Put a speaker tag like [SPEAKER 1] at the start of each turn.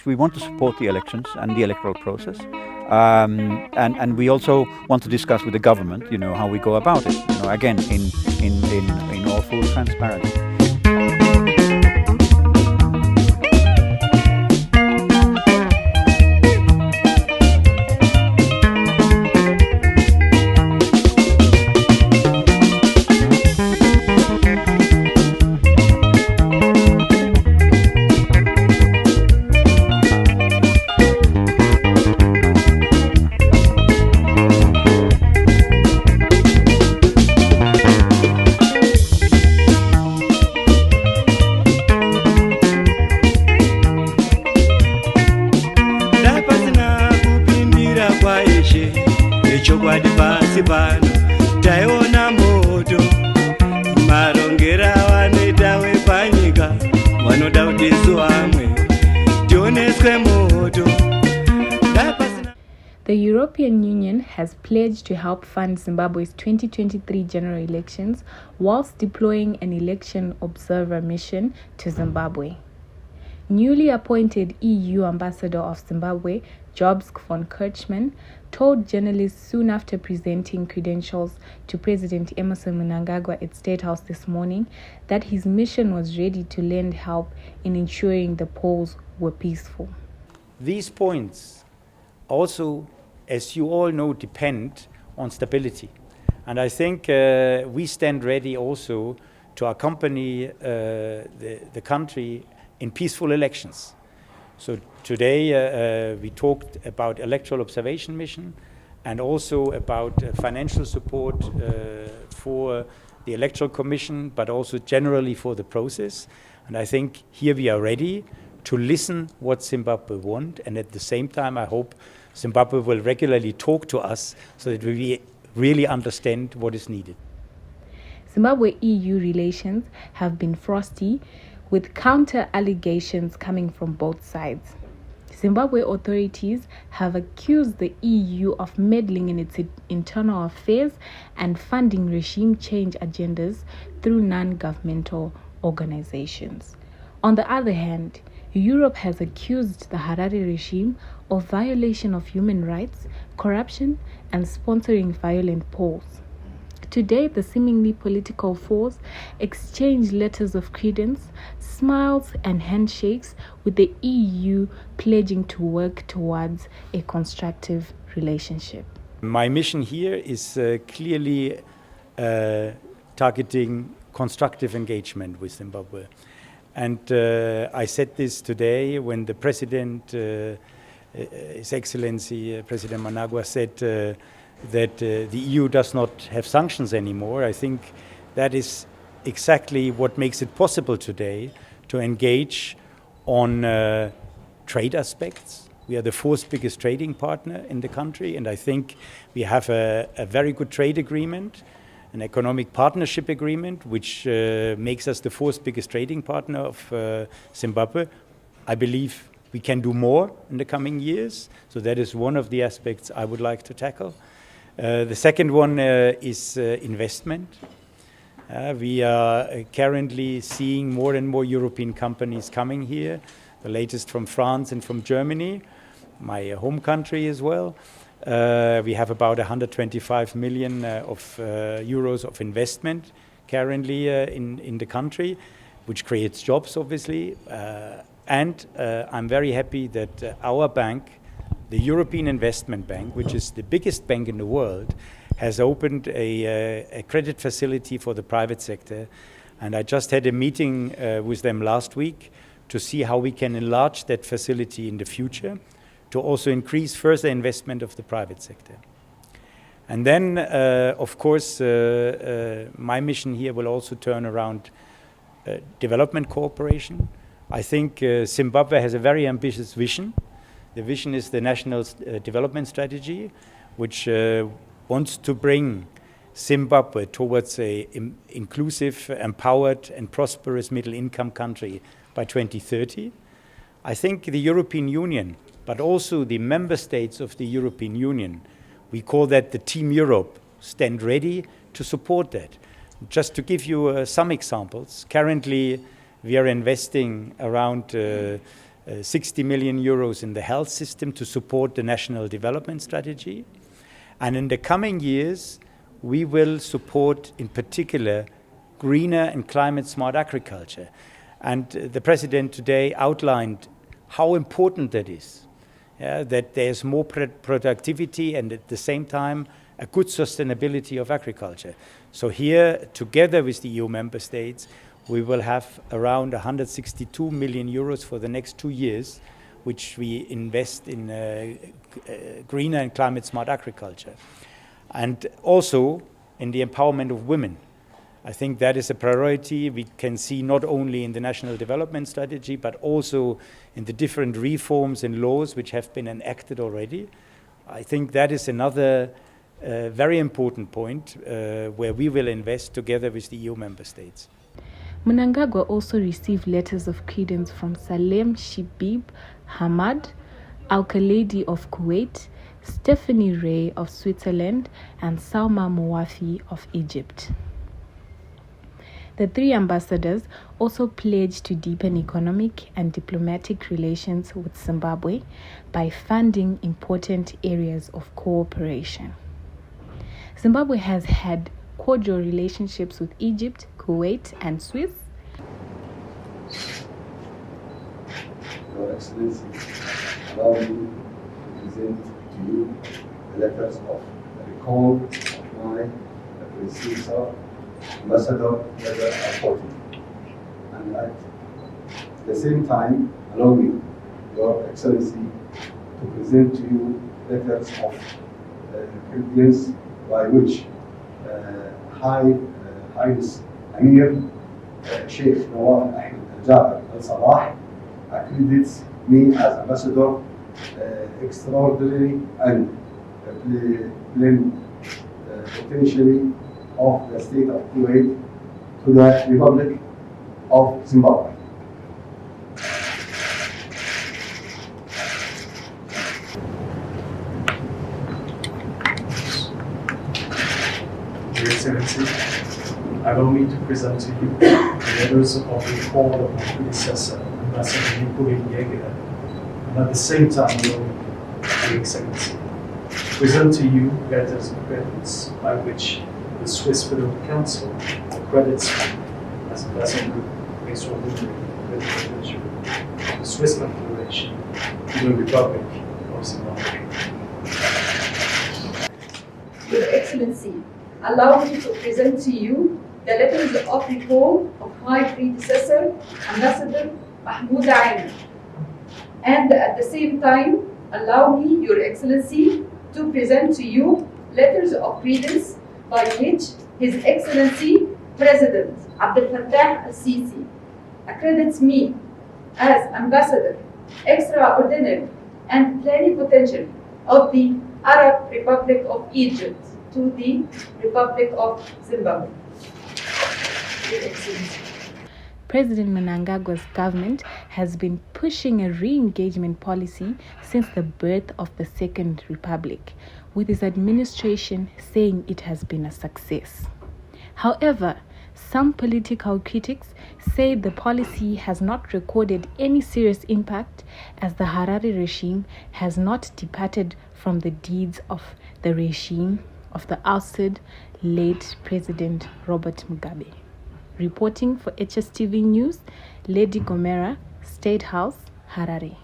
[SPEAKER 1] We want to support the elections and the electoral process. And we also want to discuss with the government, how we go about it, again, in all full transparency.
[SPEAKER 2] chokwadi pasi pano taiona moto marongera vanoita wepanyika vanoda kuti isu vamwe tioneswe moto.
[SPEAKER 3] The European Union has pledged to help fund Zimbabwe's 2023 general elections whilst deploying an election observer mission to Zimbabwe. Newly appointed EU Ambassador of Zimbabwe, Jobs von Kirchmann, told journalists soon after presenting credentials to President Emmerson Mnangagwa at State House this morning that his mission was ready to lend help in ensuring the polls were peaceful.
[SPEAKER 1] These points also, as you all know, depend on stability. And I think we stand ready also to accompany the country in peaceful elections. So today we talked about electoral observation mission and also about financial support for the electoral commission, but also generally for the process. And I think here we are ready to listen what Zimbabwe want, and at the same time I hope Zimbabwe will regularly talk to us so that we really understand what is needed.
[SPEAKER 3] Zimbabwe-EU relations have been frosty, with counter-allegations coming from both sides. Zimbabwe authorities have accused the EU of meddling in its internal affairs and funding regime change agendas through non-governmental organizations. On the other hand, Europe has accused the Harare regime of violation of human rights, corruption, and sponsoring violent polls. Today, the seemingly political fours exchange letters of credence, smiles, and handshakes, with the EU pledging to work towards a constructive relationship.
[SPEAKER 1] My mission here is clearly targeting constructive engagement with Zimbabwe. And I said this today when the President, His Excellency President Mnangagwa, said that the EU does not have sanctions anymore. I think that is exactly what makes it possible today to engage on trade aspects. We are the fourth biggest trading partner in the country, and I think we have a very good trade agreement, an economic partnership agreement, which makes us the fourth biggest trading partner of Zimbabwe. I believe we can do more in the coming years, so that is one of the aspects I would like to tackle. The second one is investment. We are currently seeing more and more European companies coming here, the latest from France and from Germany, my home country as well. We have about 125 million euros of investment currently in the country, which creates jobs, obviously. And I'm very happy that our bank, the European Investment Bank, which is the biggest bank in the world, has opened a credit facility for the private sector. And I just had a meeting with them last week to see how we can enlarge that facility in the future to also increase further investment of the private sector. And then, of course, my mission here will also turn around development cooperation. I think Zimbabwe has a very ambitious vision. The vision is the National Development Strategy, which wants to bring Zimbabwe towards an inclusive, empowered, and prosperous middle-income country by 2030. I think the European Union, but also the member states of the European Union, we call that the Team Europe, stand ready to support that. Just to give you some examples, currently we are investing around 60 million euros in the health system to support the national development strategy. And in the coming years, we will support, in particular, greener and climate-smart agriculture. And the President today outlined how important that is, that there's more productivity and at the same time a good sustainability of agriculture. So here, together with the EU member states, we will have around 162 million euros for the next 2 years, which we invest in greener and climate-smart agriculture. And also in the empowerment of women. I think that is a priority we can see not only in the National Development Strategy, but also in the different reforms and laws which have been enacted already. I think that is another very important point where we will invest together with the EU member states.
[SPEAKER 3] Mnangagwa also received letters of credence from Salem Shibib Hamad, Al-Khaledi of Kuwait, Stephanie Ray of Switzerland, and Salma Mouafi of Egypt. The three ambassadors also pledged to deepen economic and diplomatic relations with Zimbabwe by funding important areas of cooperation. Zimbabwe has had cordial relationships with Egypt, Kuwait, and Swiss.
[SPEAKER 4] Your Excellency, allow me to present to you the letters of recall of my predecessor, Ambassador Weather Apoti. And at the same time, allow me, Your Excellency, to present to you letters of credence by which Highness Amir Sheikh Nawaf Ahmed Jabir Al-Sabah accredits me as Ambassador extraordinary and potentially of the state of Kuwait to the Republic of Zimbabwe.
[SPEAKER 5] Your Excellency, allow me to present to you the letters of recall of my predecessor, Ambassador Reengagement, and at the same time, Your Excellency, present to you letters of credence by which the Swiss Federal Council accredits me as Ambassador extraordinary with the credential of the Swiss Confederation to the Republic of Zimbabwe.
[SPEAKER 6] Your Excellency, allow me to present to you the letters of recall of my predecessor, Ambassador Mahmoud Aini. And at the same time, allow me, Your Excellency, to present to you letters of credence by which His Excellency President Abdel Fattah al-Sisi accredits me as Ambassador Extraordinary and Plenipotentiary of the Arab Republic of Egypt to the Republic of Zimbabwe.
[SPEAKER 3] President Mnangagwa's government has been pushing a re-engagement policy since the birth of the Second Republic, with his administration saying it has been a success. However, some political critics say the policy has not recorded any serious impact as the Harare regime has not departed from the deeds of the regime of the ousted late President Robert Mugabe. Reporting for HSTV News, Lady Gomera, State House, Harare.